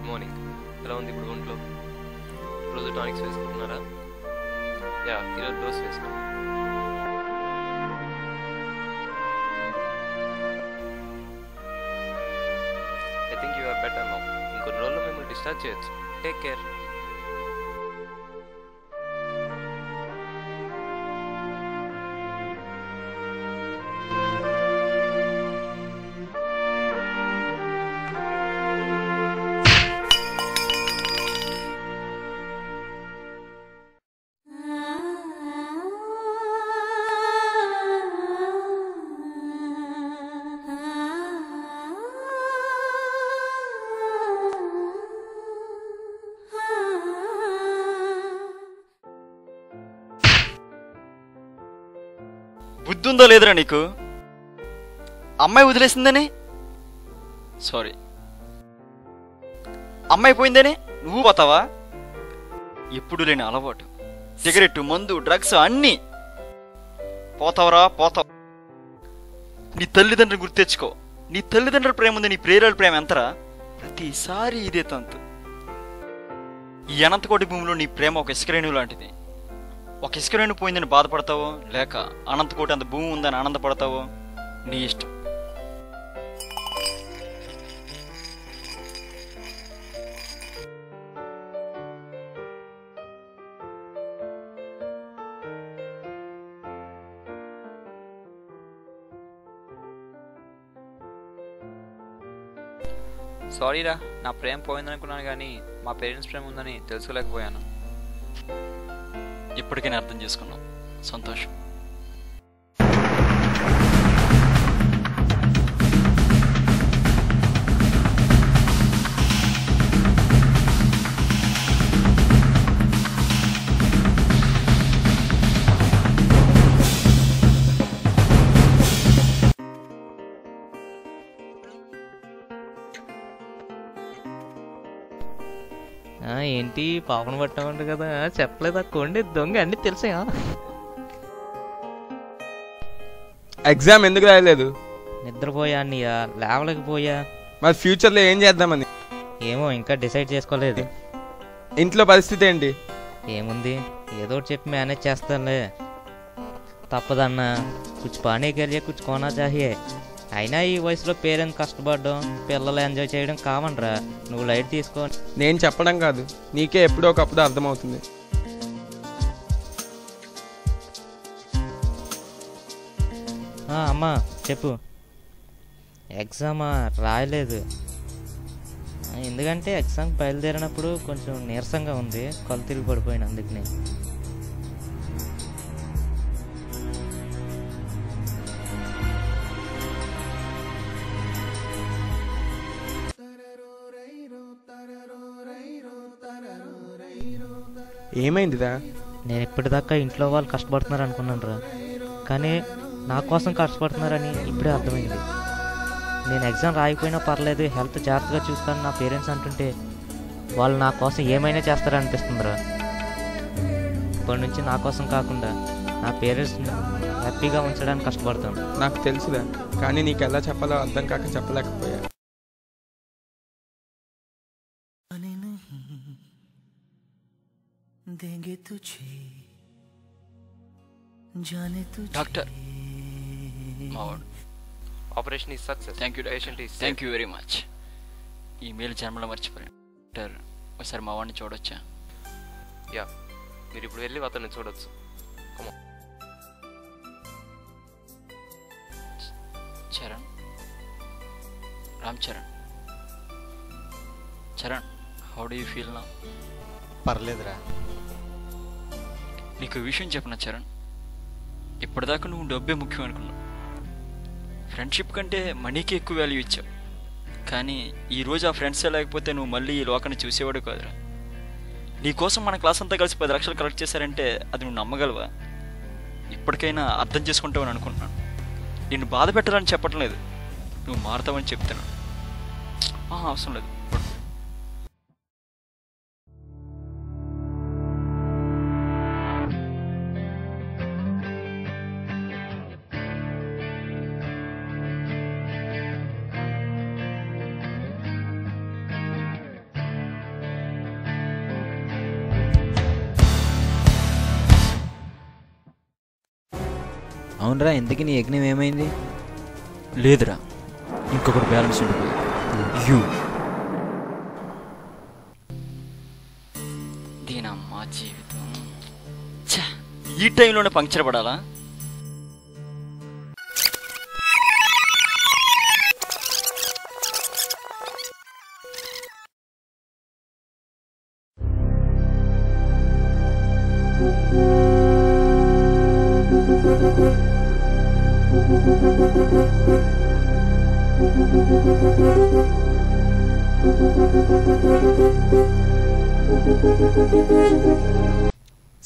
Good morning. ఎలా ఉంది ఇప్పుడు ఒంట్లో? రోజు టానిక్స్ వేసుకుంటున్నారా? యా, ఈరోజు డోస్ వేసుకో. I think you are better now. ఇంకొన్ని రోజుల్లో మిమ్మల్ని డిశ్చార్జ్ చేయొచ్చు. Take care. బుద్ధి ఉందో లేదురా నీకు? అమ్మాయి వదిలేసిందని సారీ, అమ్మాయి పోయిందని నువ్వు పోతావా? ఎప్పుడు లేని అలవాటు, సిగరెట్, మందు, డ్రగ్స్ అన్నీ పోతావరా పోతావు. నీ తల్లిదండ్రులు గుర్తెచ్చుకో. నీ తల్లిదండ్రుల ప్రేమ ఉంది, నీ ప్రేరల ప్రేమ ఎంతరా? ప్రతిసారి ఇదే తంతు. ఈ అనంతకోటి భూమిలో నీ ప్రేమ ఒక ఇసుకరేణువు లాంటిది. ఒక ఇసుకరేణు పోయిందని బాధపడతావో, లేక అనంతకోటి అంత భూమి ఉందని ఆనందపడతావో నీ ఇష్టం. సారీరా, నా ప్రేమ పోయిందనుకున్నాను కానీ మా పేరెంట్స్ ప్రేమ ఉందని తెలుసుకోలేకపోయాను. ఇప్పటికైనా అర్థం చేసుకున్నాం, సంతోషం. ఏంటి పాపన పట్టామంట కదా, చెప్పలేదా? కొండి దొంగ అన్ని తెలిసాయా? ఎగ్జామ్ ఎందుకు రాయలేదు? నిద్రపోయా అన్నయ్య, లేవలేకపోయా. మరి ఫ్యూచర్లో ఏం చేద్దామని? ఏమో ఇంకా డిసైడ్ చేసుకోలేదు. ఇంట్లో పరిస్థితి ఏంటి? ఏముంది, ఏదో ఒకటి చెప్పి మేనేజ్ చేస్తానులే. తప్పదన్నా, కుछ पाने के लिए कुछ खोना चाहिए. అయినా ఈ వయసులో పేరెంట్స్ కష్టపడడం, పిల్లలు ఎంజాయ్ చేయడం కామన్ రా. నువ్వు లైట్ తీసుకో. నేను చెప్పడం కాదు, నీకే ఎప్పుడో ఒకప్పుడు అర్థమవుతుంది. అమ్మా చెప్పు. ఎగ్జామా? రాయలేదు. ఎందుకంటే ఎగ్జామ్ బయలుదేరినప్పుడు కొంచెం నీరసంగా ఉంది, కళ్ళు తిరిగి పడిపోయిన, అందుకని. ఏమైందిరా? నేను ఇప్పటిదాకా ఇంట్లో వాళ్ళు కష్టపడుతున్నారు అనుకున్నాను రా, కానీ నా కోసం కష్టపడుతున్నారని ఇప్పుడే అర్థమైంది. నేను ఎగ్జామ్ రాయిపోయినా పర్లేదు, హెల్త్ జాగ్రత్తగా చూస్తాను నా పేరెంట్స్ అంటుంటే వాళ్ళు నా కోసం ఏమైనా చేస్తారనిపిస్తుందిరా. ఇప్పటి నుంచి నా కోసం కాకుండా నా పేరెంట్స్ని హ్యాపీగా ఉంచడానికి కష్టపడతాను. నాకు తెలుసురా, కానీ నీకు ఎలా చెప్పాలో అర్థం కాక చెప్పలేకపోయా. డాక్టర్, మావాడు. Operation is success. Thank you patient is thank you very much. ఈ మేలు జన్మలో మర్చిపోయాను డాక్టర్. ఒకసారి మా వాడిని చూడొచ్చా? యా, మీరు ఇప్పుడు వెళ్ళి అతన్ని చూడొచ్చు. Charan, Ram Charan. Charan, how do you feel now? పర్లేదురా. నీకు విషయం చెప్పనా చరణ్, ఇప్పటిదాకా నువ్వు డబ్బే ముఖ్యం అనుకున్నావు. ఫ్రెండ్షిప్ కంటే మనీకి ఎక్కువ వాల్యూ ఇచ్చావు. కానీ ఈరోజు ఆ ఫ్రెండ్సే లేకపోతే నువ్వు మళ్ళీ ఈ లోకాన్ని చూసేవాడు కాదురా. నీకోసం మన క్లాస్ అంతా కలిసి 10 లక్షలు కలెక్ట్ చేశారంటే అది నువ్వు నమ్మగలవా? ఇప్పటికైనా అర్థం చేసుకుంటావని అనుకుంటున్నాను. నిన్ను బాధ పెట్టాలని చెప్పటం లేదు, నువ్వు మారుతావని చెప్తున్నాను. అవసరం లేదు. అవునరా, ఎందుకు నీ యజ్ఞం ఏమైంది? లేదురా, ఇంకొకటి బ్యాలెన్స్ ఉండిపోయి యూ. దీనమ్మా జీవితం, ఈ టైంలోనే పంక్చర్ పడాలా?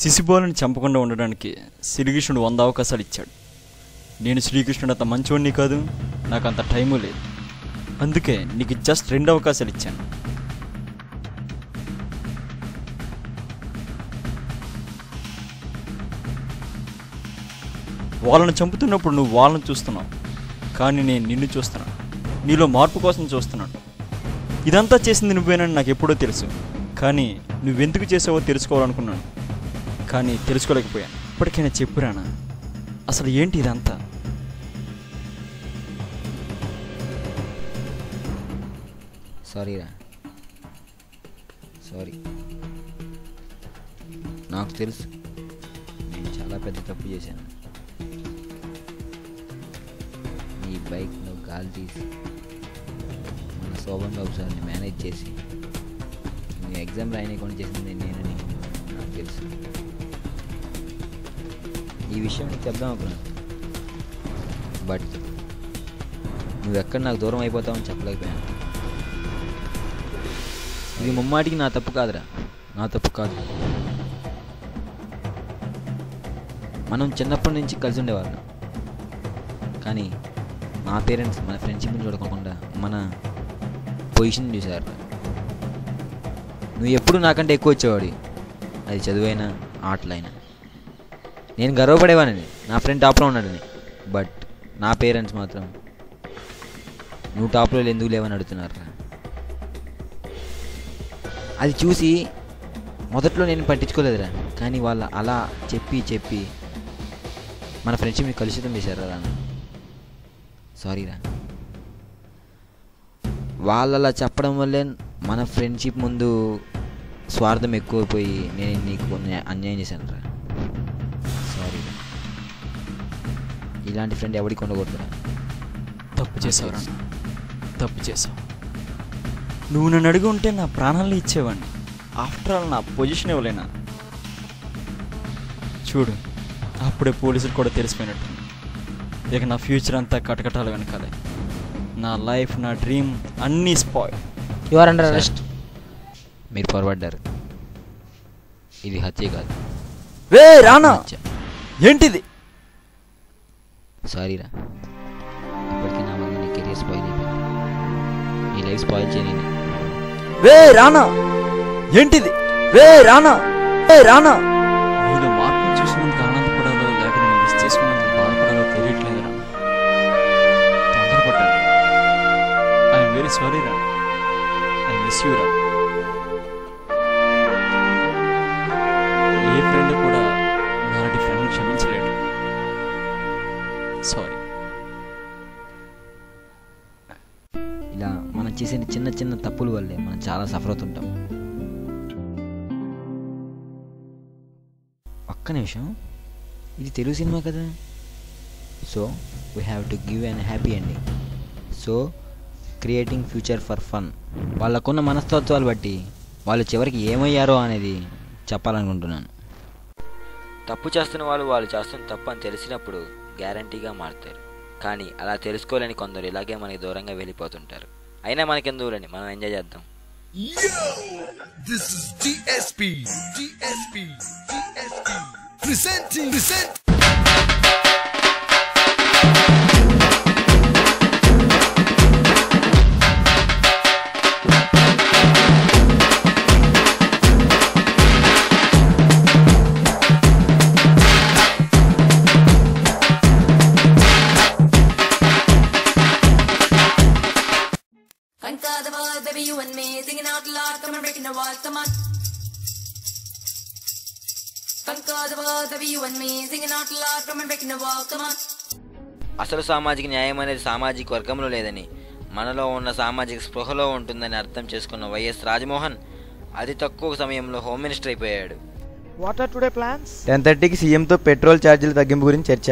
శిశుపాలుని చంపకుండా ఉండడానికి శ్రీకృష్ణుడు 100 అవకాశాలు ఇచ్చాడు. నేను శ్రీకృష్ణుడు అంత మంచివాడిని కాదు, నాకు అంత టైము లేదు. అందుకే నీకు జస్ట్ 2 అవకాశాలు ఇచ్చాను. వాళ్ళని చంపుతున్నప్పుడు నువ్వు వాళ్ళని చూస్తున్నావు, కానీ నేను నిన్ను చూస్తున్నాను. నీలో మార్పు కోసం చూస్తున్నాను. ఇదంతా చేసింది నువ్వేనని నాకు ఎప్పుడో తెలుసు, కానీ నువ్వెందుకు చేసావో తెలుసుకోవాలనుకున్నాను, కానీ తెలుసుకోలేకపోయాను. ఇప్పటికైనా చెప్పురానా, అసలు ఏంటి ఇదంతా? సారీరా, సారీ. నాకు తెలుసు నేను చాలా పెద్ద తప్పు చేశాను. నీ బైక్ను గాలి తీసి మన శోభన్ బాబు సార్ని మేనేజ్ చేసి నీ ఎగ్జామ్ రాయకుండా చేసింది నేనని నాకు తెలుసు. ఈ విషయం నీకు చెప్దాం అనుకున్నాను, బట్ నువ్వెక్కడ నాకు దూరం అయిపోతావని చెప్పలేకపోయాను. ఇది ముమ్మాటికి నా తప్పు కాదురా, నా తప్పు కాదు. మనం చిన్నప్పటి నుంచి కలిసి ఉండేవాళ్ళం, కానీ మా పేరెంట్స్ మన ఫ్రెండ్షిప్ని చూడకుండా మన పొజిషన్ చూసారు. నువ్వు ఎప్పుడు నాకంటే ఎక్కువ వచ్చేవాడి, అది చదువైనా ఆటలైనా. నేను గర్వపడేవాడిని నా ఫ్రెండ్ టాప్లో ఉన్నాడని, బట్ నా పేరెంట్స్ మాత్రం నువ్వు టాప్లో ఎందుకు లేవని అడుగుతున్నారు. అది చూసి మొదట్లో నేను పట్టించుకోలేదురా, కానీ వాళ్ళు అలా చెప్పి మన ఫ్రెండ్షిప్ని కలుషితం చేశారు రా. సారీరా, వాళ్ళు అలా చెప్పడం వల్లే మన ఫ్రెండ్షిప్ ముందు స్వార్థం ఎక్కువైపోయి నేను నీకు అన్యాయం చేశాను రా. సారీ, ఇలాంటి ఫ్రెండ్ ఎవరికి ఉండకూడదురా. తప్పు చేసావురా, తప్పు చేసావు. నువ్వు నన్ను అడిగి ఉంటే నా ప్రాణాలను ఇచ్చేవాడిని. ఆఫ్టర్ ఆల్ నా పొజిషన్ ఇవ్వలేనా? చూడు, అప్పుడే పోలీసులు కూడా తెలిసిపోయినట్టు. ఇక నా ఫ్యూచర్ అంతా కటకటాల వెనకాలే. నా లైఫ్, నా డ్రీమ్ అన్నీ spoil. You are under arrest. మీరు పొరపడ్డారు, ఇది హత్య కాదు. వే రానా, ఏంటిది? సారీరా, ఇప్పటికీ నా వల్ల నీ కెరీర్ స్పాయిల్ అయిపోయింది. నీ లైఫ్ స్పాయిల్ చేయని. వే రానా, ఏంటిది? వే రానా, వే రానా. నేను మార్పును చూసినందుకు ఆనందపడాలో లేక నేను మిస్ చేసుకున్నందుకు బాధపడాలో తెలియట్లేదు రా. తొందరపడ్డాను. ఐఎమ్ వెరీ సారీ రా. ఐ మిస్ యూ రా. ఏ ఫ్రెండ్ కూడా నాలాంటి ఫ్రెండ్ని క్షమించలేడు. సారీ. ఇలా మనం చేసే చిన్న చిన్న తప్పుల వల్లే మనం చాలా సఫర్ అవుతుంటాం. ఒక్క నిమిషం, ఇది తెలుగు సినిమా కదా, so we have to give an happy ending. So creating future for fun. వాళ్ళకున్న మనస్తత్వాలు బట్టి వాళ్ళు చివరికి ఏమయ్యారో అనేది చెప్పాలనుకుంటున్నాను. తప్పు చేస్తున్న వాళ్ళు చేస్తున్న తప్పు అని తెలిసినప్పుడు గ్యారంటీగా మారుతారు, కానీ అలా తెలుసుకోలేని కొందరు ఇలాగే మనకి దూరంగా వెళ్ళిపోతుంటారు. అయినా మనకెందుకులేండి, మనం ఎంజాయ్ చేద్దాం. Yo, this is DSP presenting. Conquer the world, baby, you and me, singing out loud, come and breaking the walls, come on. Conquer baby, you and me. Singing out loud, come and breaking the wall, come on. అసలు సామాజిక న్యాయం అనేది సామాజిక వర్గంలో లేదని, మనలో ఉన్న సామాజిక స్పృహలో ఉంటుందని అర్థం చేసుకున్న వైఎస్ రాజమోహన్ అతి తక్కువ సమయంలో హోమ్ మినిస్టర్ అయిపోయాడు. What are today plans? 10:30కి సీఎంతో పెట్రోల్ ఛార్జీల తగ్గింపు గురించి చర్చ.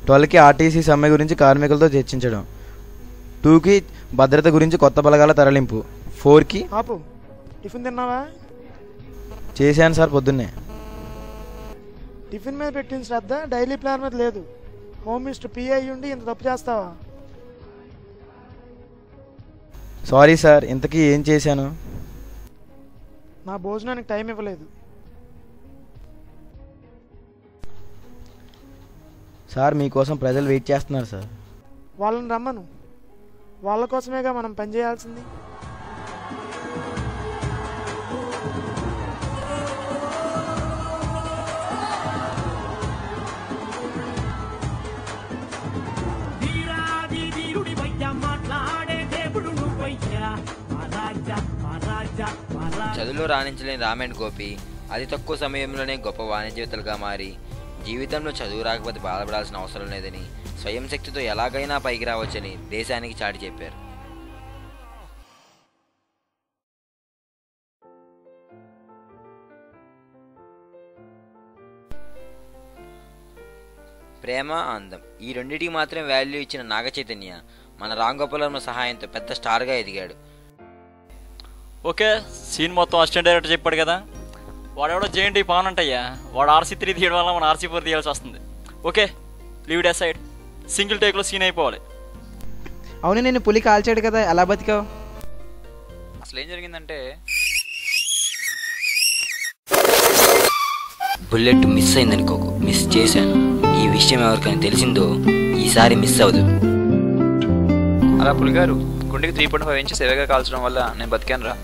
12కి ఆర్టీసీ సమ్మె గురించి కార్మికులతో చర్చించడం. 2కి భద్రత గురించి కొత్త బలగాల తరలింపు. 4కి ఆపు. టిఫిన్ తిన్నావా? చేశాను సార్ పొద్దున్నే. టిఫిన్ మీద పెట్టిన శ్రద్ధ డైలీ ప్లాన్ మీద లేదు. హోమ్ మినిస్టర్ పిఐ ఉండి ఇంత తప్పు చేస్తావా? సారీ సార్, ఇంతకీ ఏం చేశాను? నా భోజనానికి టైం ఇవ్వలేదు. సార్ మీకోసం ప్రజలు వెయిట్ చేస్తున్నారు సార్. వాళ్ళని రమ్మను. వాళ్ళ కోసమేగా మనం పనిచేయాల్సింది. చదువులో రాణించలేని రామ్ గోపి అతి తక్కువ సమయంలోనే గొప్ప వాణిజ్యవేత్తలుగా మారి జీవితంలో చదువు రాకపోతే బాధపడాల్సిన అవసరం లేదని, స్వయం శక్తితో ఎలాగైనా పైకి రావచ్చని దేశానికి చాటి చెప్పారు. ప్రేమ, అందం ఈ రెండింటికి మాత్రం వాల్యూ ఇచ్చిన నాగ చైతన్య మన రామ్ గోపాల్ సహాయంతో పెద్ద స్టార్గా ఎదిగాడు. ఓకే, సీన్ మొత్తం అసిస్టెంట్ డైరెక్టర్ చెప్పాడు కదా. వాడెవడో జేఎన్టీ పవన్ అంటయ్యా, వాడు RC3 తీయడం వల్ల మన RC4 తీయాల్సి వస్తుంది. Okay, leave it aside. Single టేక్లో సీన్ అయిపోవాలి. అవును, నేను పులి కాల్చాడు కదా, ఎలా బతికావు? అసలు ఏం జరిగిందంటే బుల్లెట్ మిస్ అయిందనుకోకు, మిస్ చేశాను. ఈ విషయం ఎవరికైనా తెలిసిందో ఈసారి మిస్ అవ్వదు. అలా పులిగారు గుండెకి 3.5 ఇంచెస్ సేవగా కాల్చడం వల్ల నేను బతికాను రా.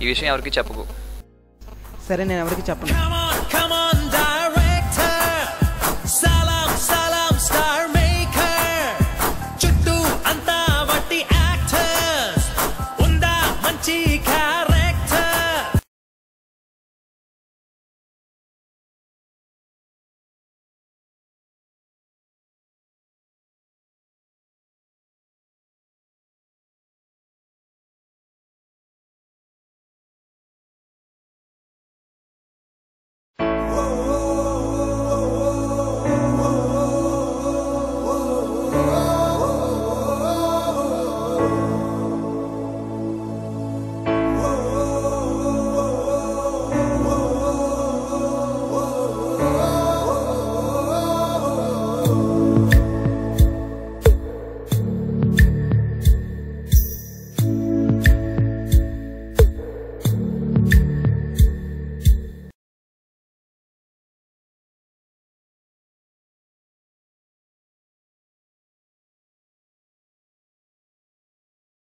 ఈ విషయం ఎవరికి చెప్పకు. సరే, నేను ఎవరికి చెప్పను.